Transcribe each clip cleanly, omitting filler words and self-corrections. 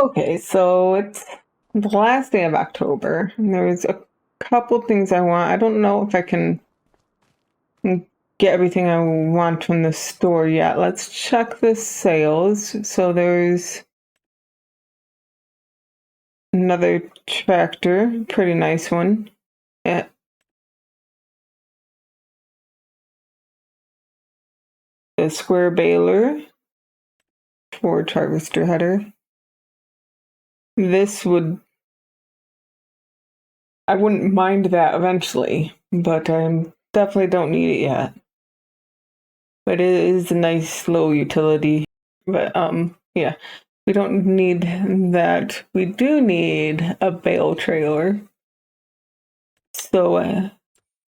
Okay, so it's the last day of October, and there's a couple things I want. I don't know if I can get everything I want from the store yet. Let's check the sales. So there's another tractor, pretty nice one. Eh, A square baler for harvester header. This would, I wouldn't mind that eventually, but I definitely don't need it yet. But it is a nice low utility. But yeah, we don't need that. We do need a bale trailer. So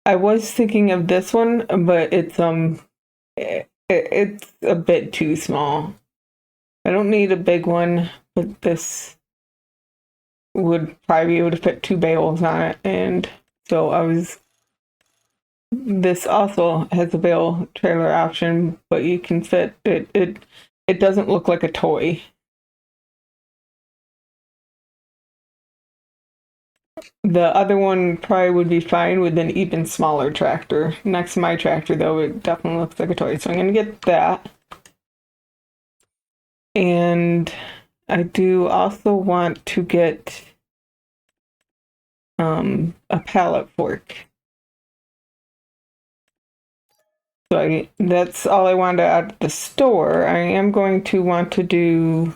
I was thinking of this one, but it's a bit too small. I don't need a big one, but this would probably be able to fit two bales on it. And so this also has a bale trailer option, but you can fit it. It doesn't look like a toy. The other one probably would be fine with an even smaller tractor. Next to my tractor, though, it definitely looks like a toy. So I'm going to get that. And I do also want to get a pallet fork. So that's all I wanted at the store. I am going to want to do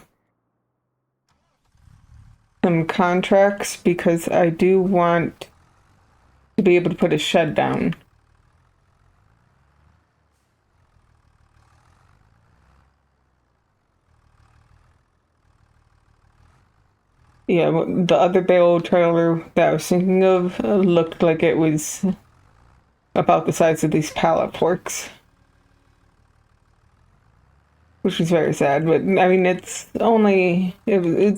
some contracts because I do want to be able to put a shed down. Yeah, the other bale trailer that I was thinking of looked like it was about the size of these pallet forks, which is very sad. But I mean, it's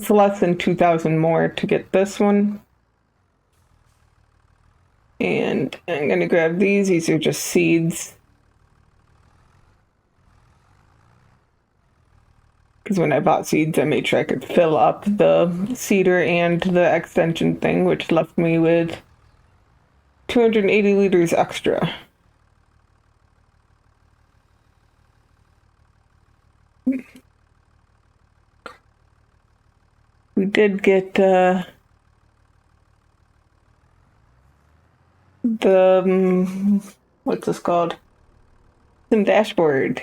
less than 2,000 more to get this one. And I'm gonna grab these. These are just seeds. Because when I bought seeds, I made sure I could fill up the seeder and the extension thing, which left me with 280 liters extra. We did get the what's this called? Some dashboard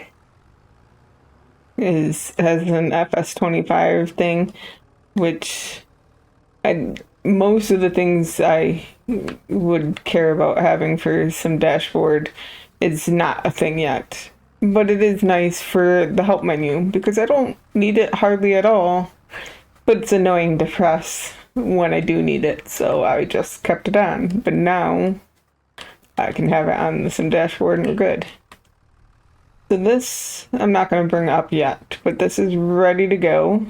has an FS25 thing, which most of the things I would care about having for some dashboard is not a thing yet. But it is nice for the help menu because I don't need it hardly at all. But it's annoying to press when I do need it, so I just kept it on. But now I can have it on the sim dashboard and we're good. So this I'm not going to bring up yet, but this is ready to go.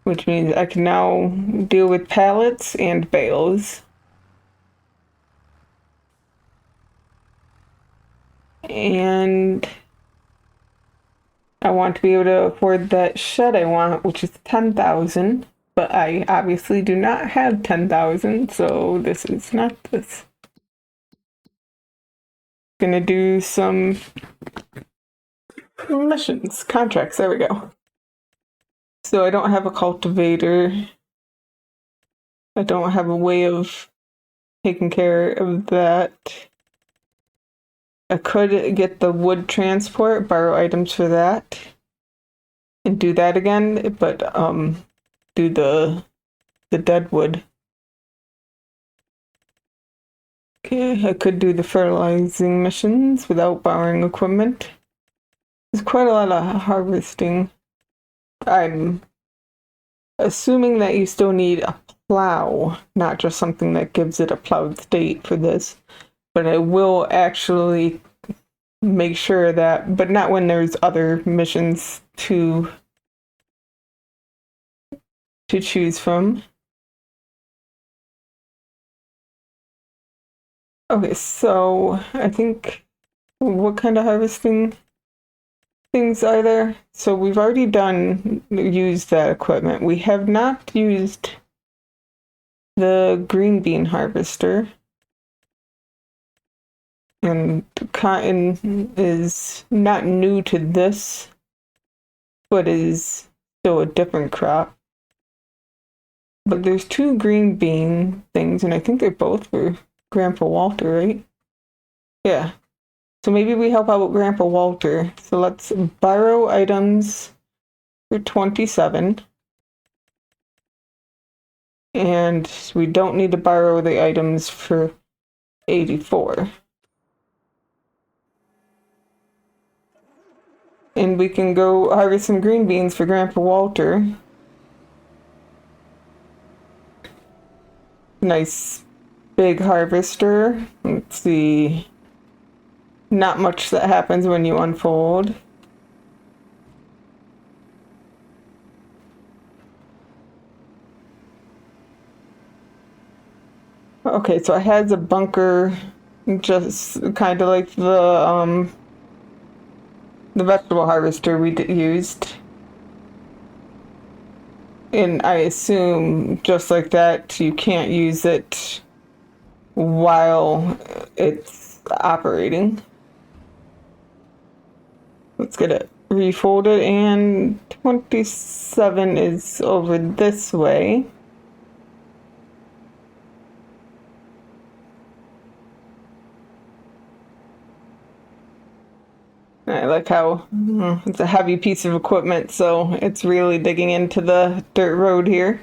Which means I can now deal with pallets and bales. And I want to be able to afford that shed I want, which is 10,000. But I obviously do not have 10,000, so this is not this. Gonna do some missions, contracts, there we go. So I don't have a cultivator. I don't have a way of taking care of that. I could get the wood transport, borrow items for that, and do that again, but do the dead wood. Okay, I could do the fertilizing missions without borrowing equipment. There's quite a lot of harvesting. I'm assuming that you still need a plow, not just something that gives it a plowed state for this. But I will actually make sure that, but not when there's other missions to choose from. Okay, so I think what kind of harvesting? things are there? So we've already used that equipment. We have not used the green bean harvester. And cotton is not new to this, but is still a different crop. But there's two green bean things, and I think they're both for Grandpa Walter, right? Yeah. So maybe we help out Grandpa Walter. So let's borrow items for 27. And we don't need to borrow the items for 84. And we can go harvest some green beans for Grandpa Walter. Nice big harvester. Let's see. Not much that happens when you unfold. Okay, so I had the bunker, just kind of like the vegetable harvester we used. And I assume just like that, you can't use it while it's operating. Let's get it refolded, and 27 is over this way. I like how it's a heavy piece of equipment, so it's really digging into the dirt road here.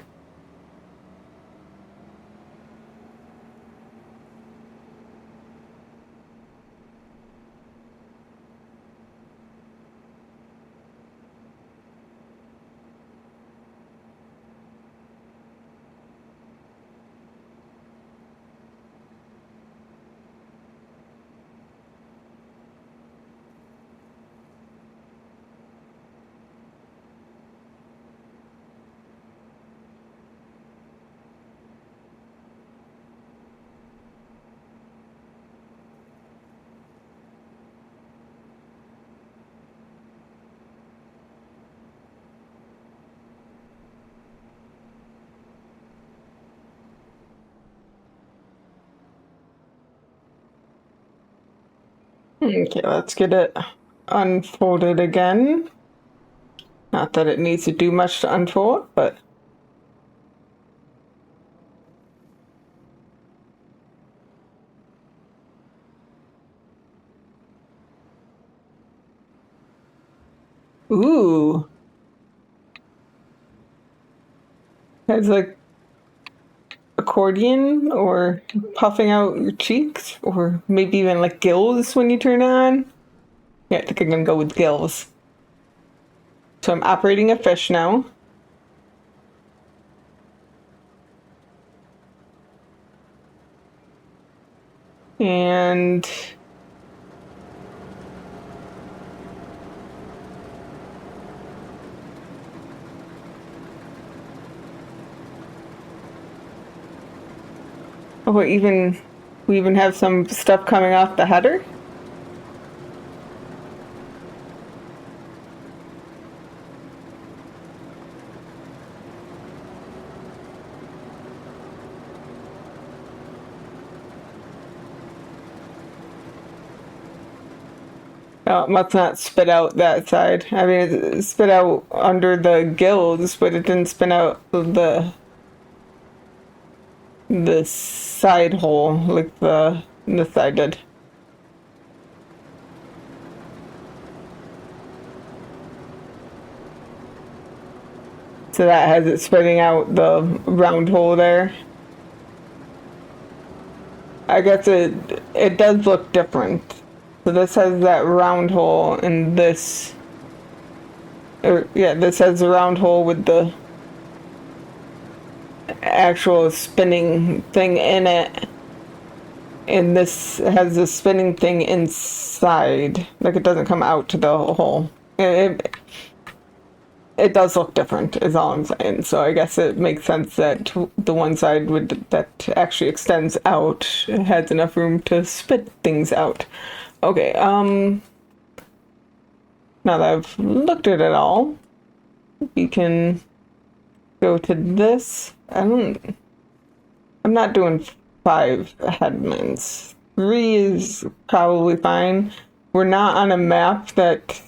Okay, let's get it unfolded again. Not that it needs to do much to unfold, but ooh, it's like accordion or puffing out your cheeks, or maybe even like gills when you turn it on. Yeah, I think I'm gonna go with gills. So I'm operating a fish now. And oh, we even have some stuff coming off the header. Oh, it must not spit out that side. I mean, it spit out under the gills, but it didn't spit out the side hole like the side did. So that has it spitting out the round hole there. I guess it does look different. So this has that round hole, and this, or yeah, this has the round hole with the actual spinning thing in it, and this has the spinning thing inside. Like it doesn't come out to the hole. It does look different, is all I'm saying. So I guess it makes sense that the one side that actually extends out has enough room to spit things out. Okay, Now that I've looked at it all, we can go to this. I'm not doing 5 headlands. 3 is probably fine. We're not on a map that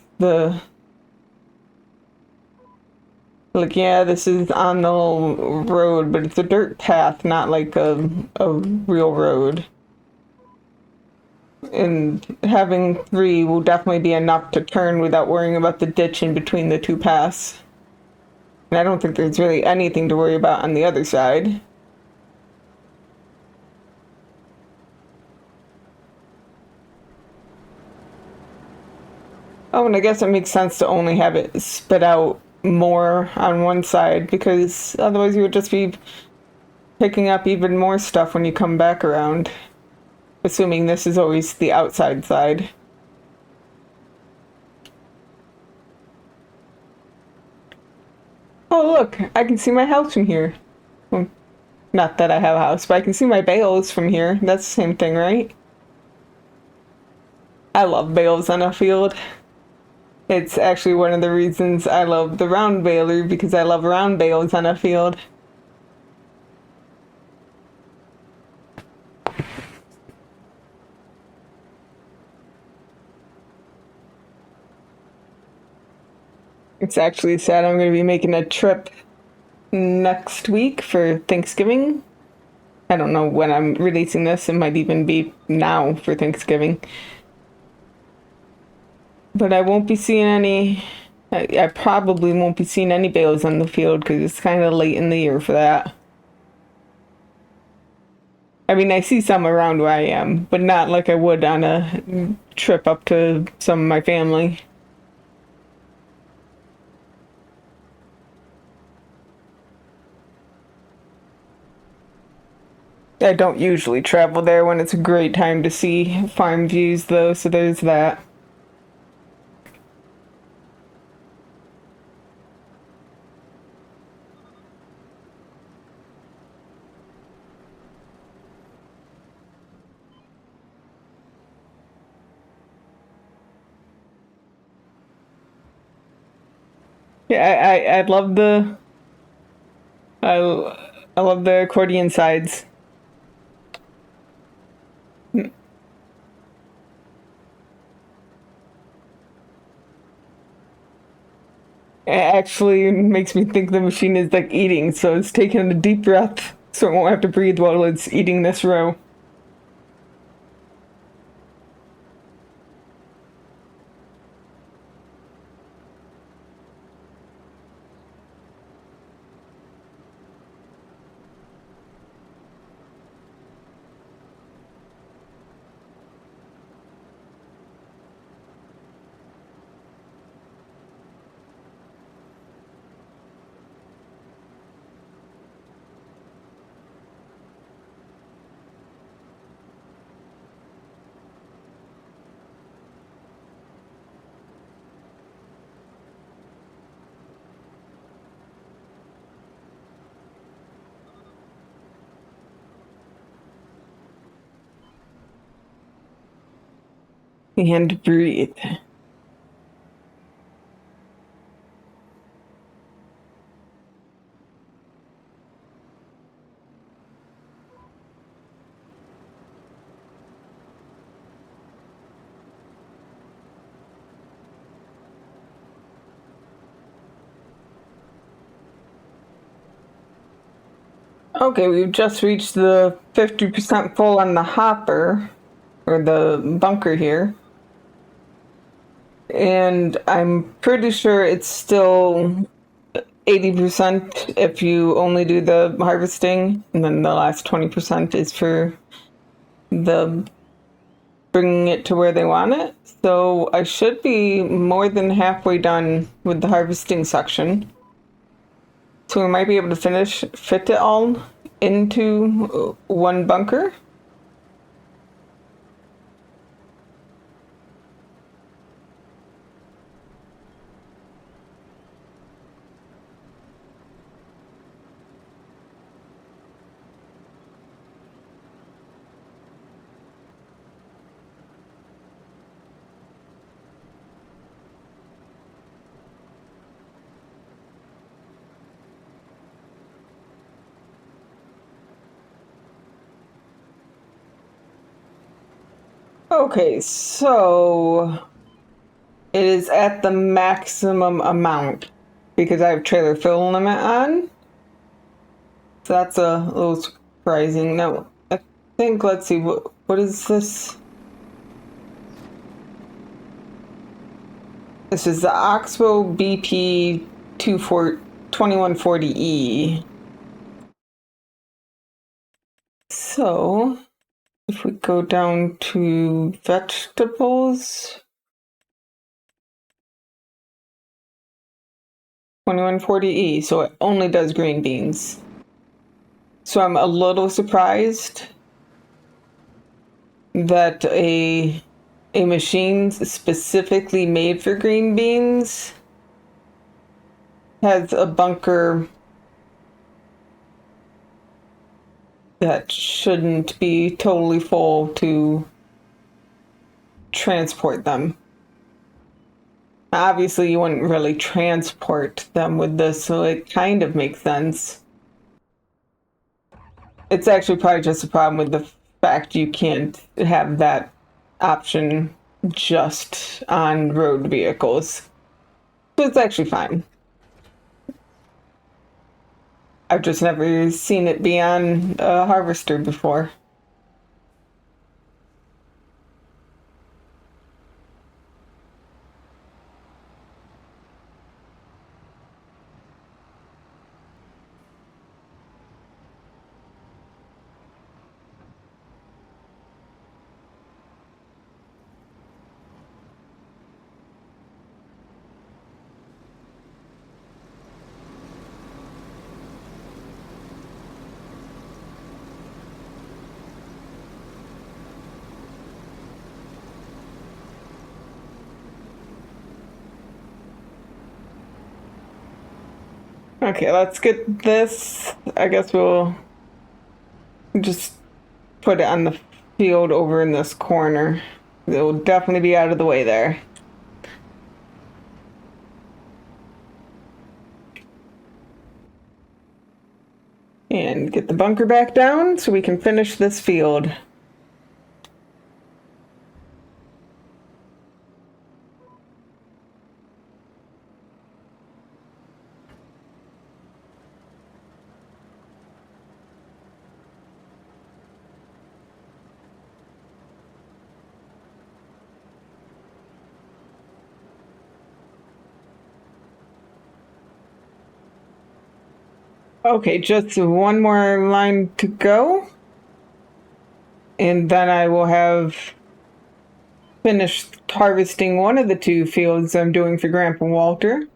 like, yeah, this is on the little road, but it's a dirt path, not like a real road. And having 3 will definitely be enough to turn without worrying about the ditch in between the 2 paths. And I don't think there's really anything to worry about on the other side. Oh, and I guess it makes sense to only have it spit out more on one side, because otherwise you would just be picking up even more stuff when you come back around. Assuming this is always the outside side. Oh, look, I can see my house from here. Well, not that I have a house, but I can see my bales from here. That's the same thing, right? I love bales on a field. It's actually one of the reasons I love the round baler, because I love round bales on a field. It's actually sad I'm going to be making a trip next week for Thanksgiving. I don't know when I'm releasing this. It might even be now for Thanksgiving. But I won't be seeing any. I probably won't be seeing any bales on the field because it's kind of late in the year for that. I mean, I see some around where I am, but not like I would on a trip up to some of my family. I don't usually travel there when it's a great time to see farm views, though, so there's that. Yeah, I love I I love the accordion sides. It actually makes me think the machine is like eating, so it's taking a deep breath so it won't have to breathe while it's eating this row. And breathe. Okay, we've just reached the 50% full on the hopper, or the bunker here. And I'm pretty sure it's still 80% if you only do the harvesting, and then the last 20% is for the bringing it to where they want it. So I should be more than halfway done with the harvesting section. So we might be able to fit it all into one bunker. Okay, so it is at the maximum amount because I have trailer fill limit on. So that's a little surprising. No, I think, let's see, what is this? This is the Oxbow BP 2140E. So if we go down to vegetables, 2140E, so it only does green beans. So I'm a little surprised that a machine specifically made for green beans has a bunker that shouldn't be totally full to transport them. Obviously, you wouldn't really transport them with this, so it kind of makes sense. It's actually probably just a problem with the fact you can't have that option just on road vehicles. So it's actually fine. I've just never seen it be on a harvester before. Okay, let's get this. I guess we'll just put it on the field over in this corner. It will definitely be out of the way there. And get the bunker back down so we can finish this field. Okay, just one more line to go. And then I will have finished harvesting one of the two fields I'm doing for Grandpa Walter.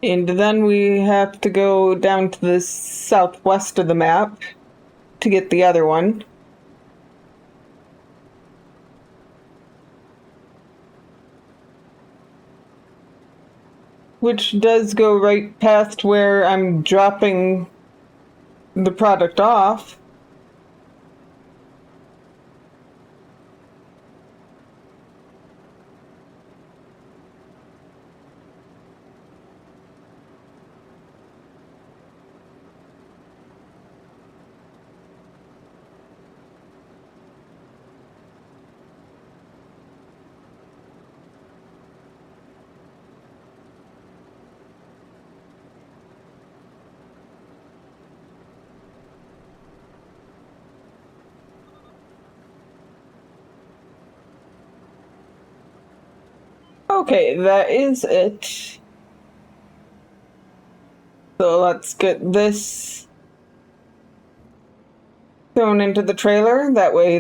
And then we have to go down to the southwest of the map to get the other one. Which does go right past where I'm dropping the product off. Okay, that is it. So let's get this thrown into the trailer. That way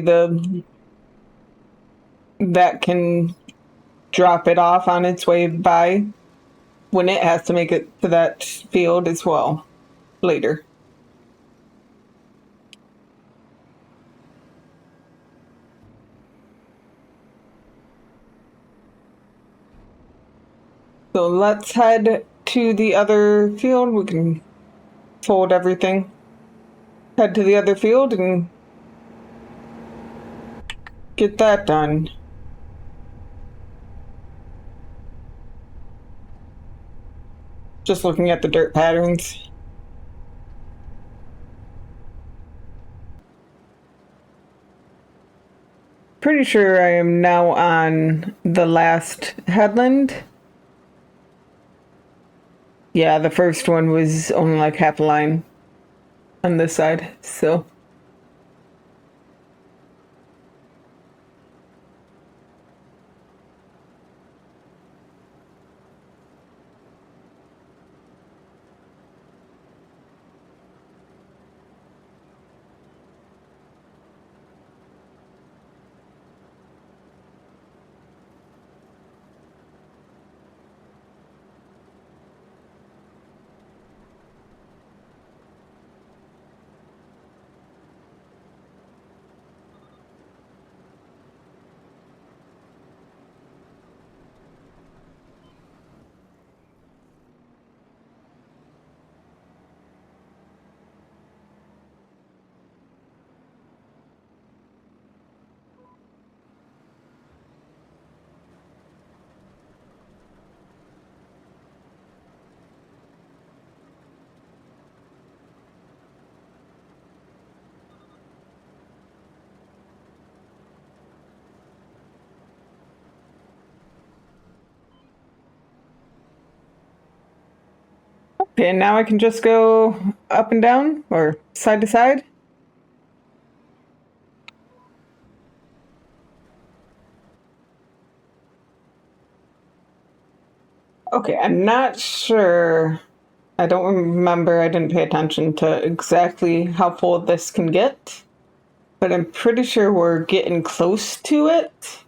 that can drop it off on its way by when it has to make it to that field as well later. So let's head to the other field. We can fold everything, head to the other field, and get that done. Just looking at the dirt patterns. Pretty sure I am now on the last headland. Yeah, the first one was only like half a line on this side, so. Okay, and now I can just go up and down or side to side. Okay, I'm not sure. I don't remember. I didn't pay attention to exactly how full this can get, but I'm pretty sure we're getting close to it.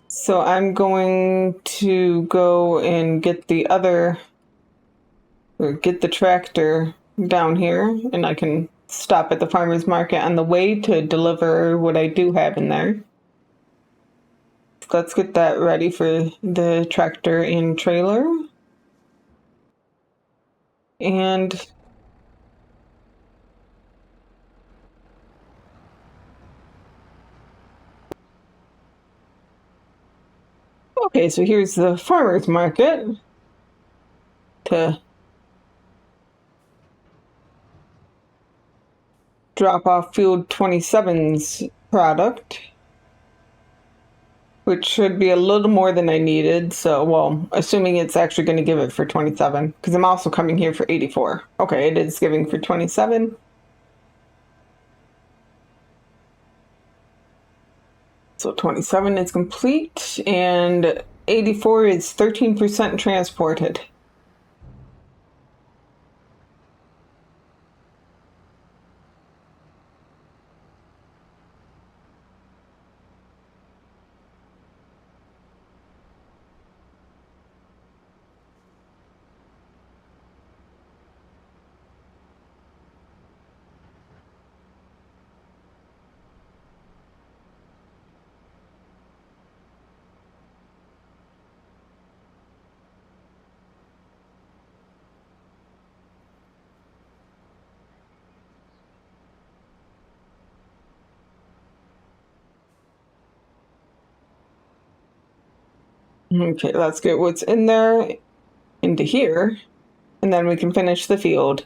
So I'm going to go and get the other, or get the tractor down here, and I can stop at the farmer's market on the way to deliver what I do have in there. Let's get that ready for the tractor and trailer. And okay, so here's the farmer's market to drop off Field 27's product, which should be a little more than I needed. So, well, assuming it's actually going to give it for 27, because I'm also coming here for 84. Okay, it is giving for 27. So 27 is complete, and 84 is 13% transported. Okay, let's get what's in there into here, and then we can finish the field.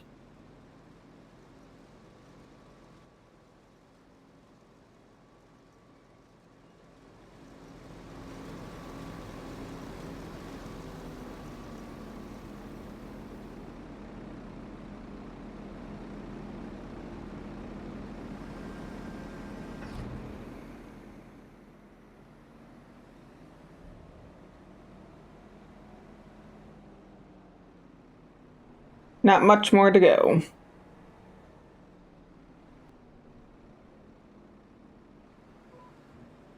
Not much more to go.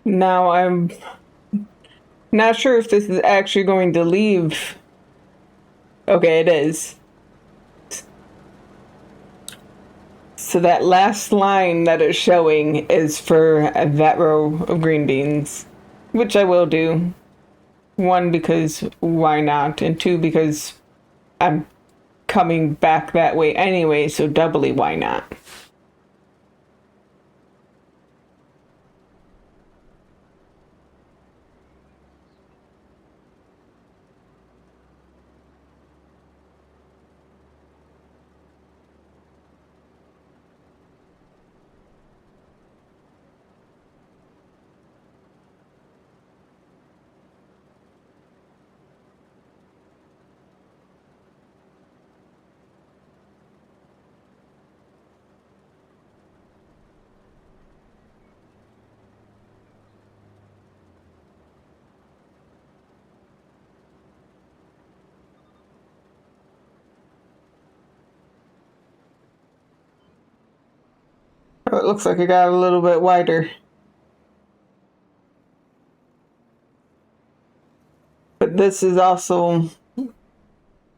Now I'm not sure if this is actually going to leave. Okay, it is. So that last line that it's showing is for that row of green beans, which I will do. One, because why not? And two, because I'm coming back that way anyway, so doubly why not? Oh, it looks like it got a little bit wider. But this is also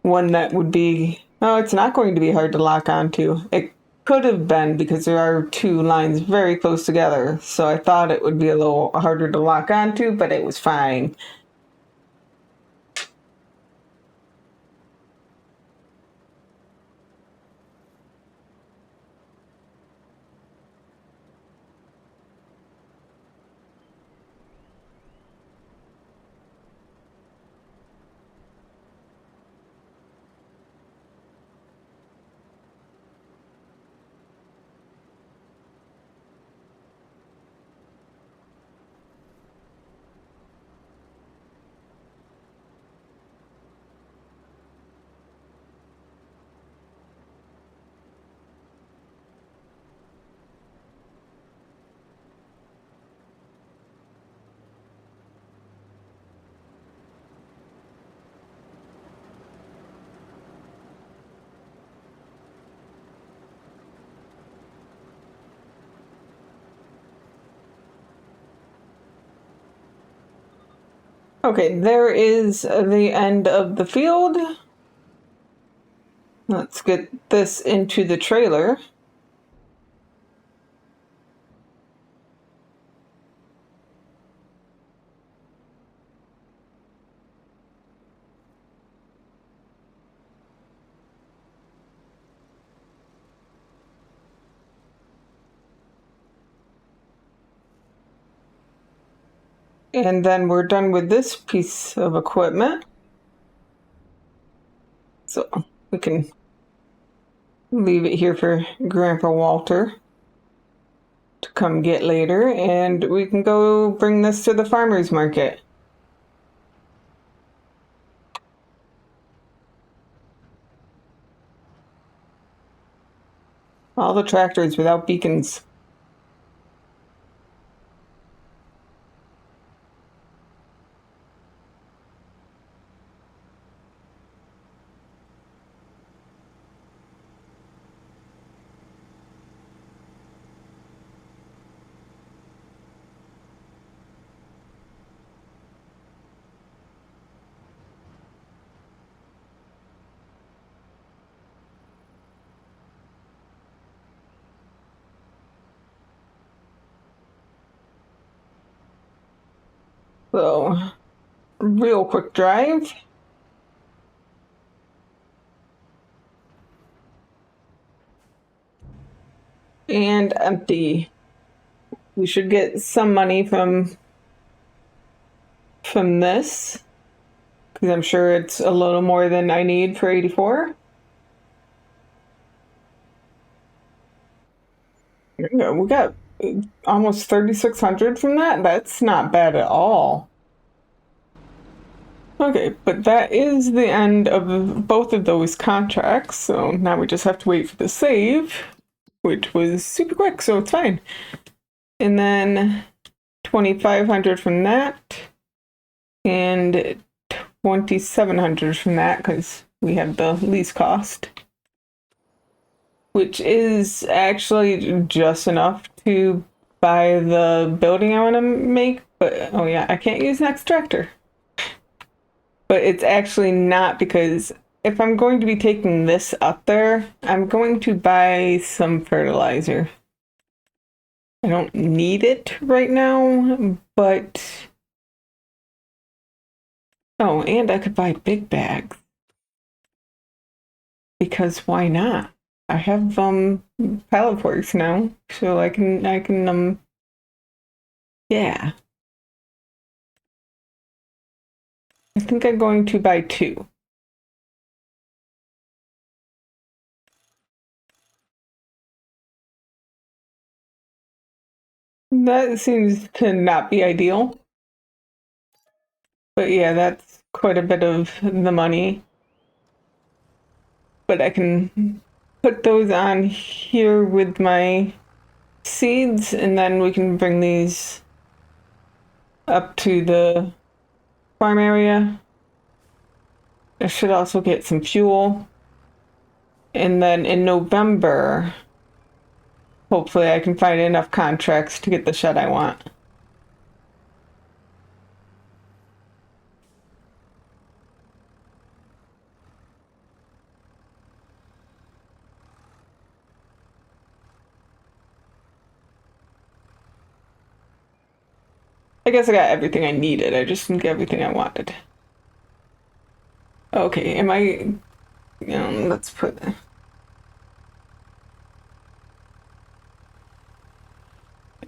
one that would be, oh, it's not going to be hard to lock onto. It could have been because there are two lines very close together. So I thought it would be a little harder to lock onto, but it was fine. Okay, there is the end of the field. Let's get this into the trailer. And then we're done with this piece of equipment. So we can leave it here for Grandpa Walter to come get later, and we can go bring this to the farmer's market. All the tractors without beacons. So, real quick drive. And empty. We should get some money from this, because I'm sure it's a little more than I need for 84. Yeah, we got almost 3,600 from that. That's not bad at all. Okay, but that is the end of both of those contracts. So now we just have to wait for the save, which was super quick, so it's fine. And then 2,500 from that, and 2,700 from that because we have the lease cost, which is actually just enough to buy the building I want to make. But oh yeah, I can't use next tractor. But it's actually not, because if I'm going to be taking this up there, I'm going to buy some fertilizer. I don't need it right now, but Oh, and I could buy big bags because why not? I have pallet forks now, so I can yeah. I think I'm going to buy two. That seems to not be ideal. But yeah, that's quite a bit of the money. But I can put those on here with my seeds, and then we can bring these up to the farm area. I should also get some fuel. And then in November, hopefully I can find enough contracts to get the shed I want. I guess I got everything I needed. I just didn't get everything I wanted. Okay, am I, let's put,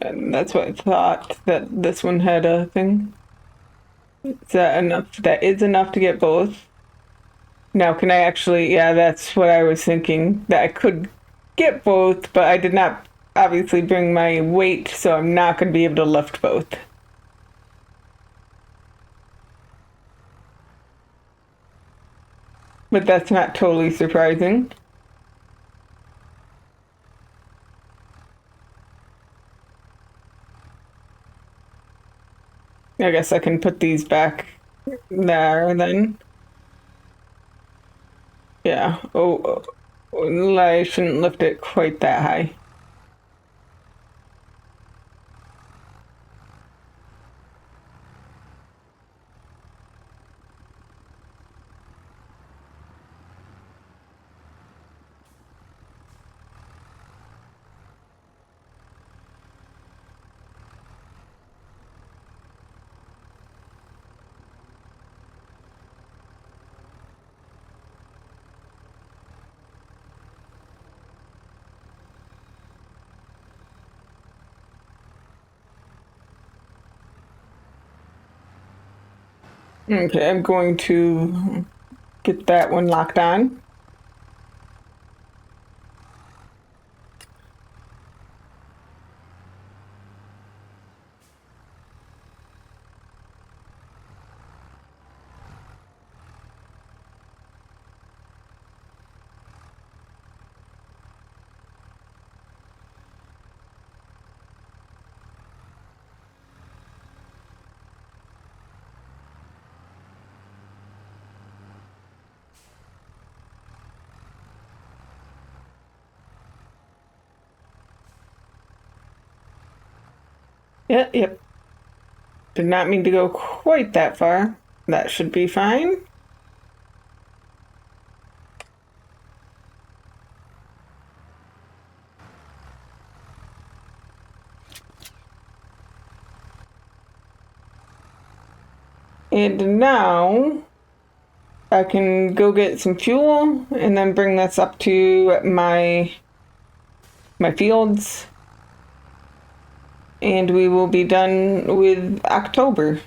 and that's what I thought, that this one had a thing. Is that enough? That is enough to get both. Now, can I actually, yeah, that's what I was thinking, that I could get both, but I did not obviously bring my weight, so I'm not going to be able to lift both. But that's not totally surprising. I guess I can put these back there then. Yeah. Oh, I shouldn't lift it quite that high. Okay, I'm going to get that one locked on. Yep. Did not mean to go quite that far. That should be fine. And now I can go get some fuel and then bring this up to my fields. And we will be done with October.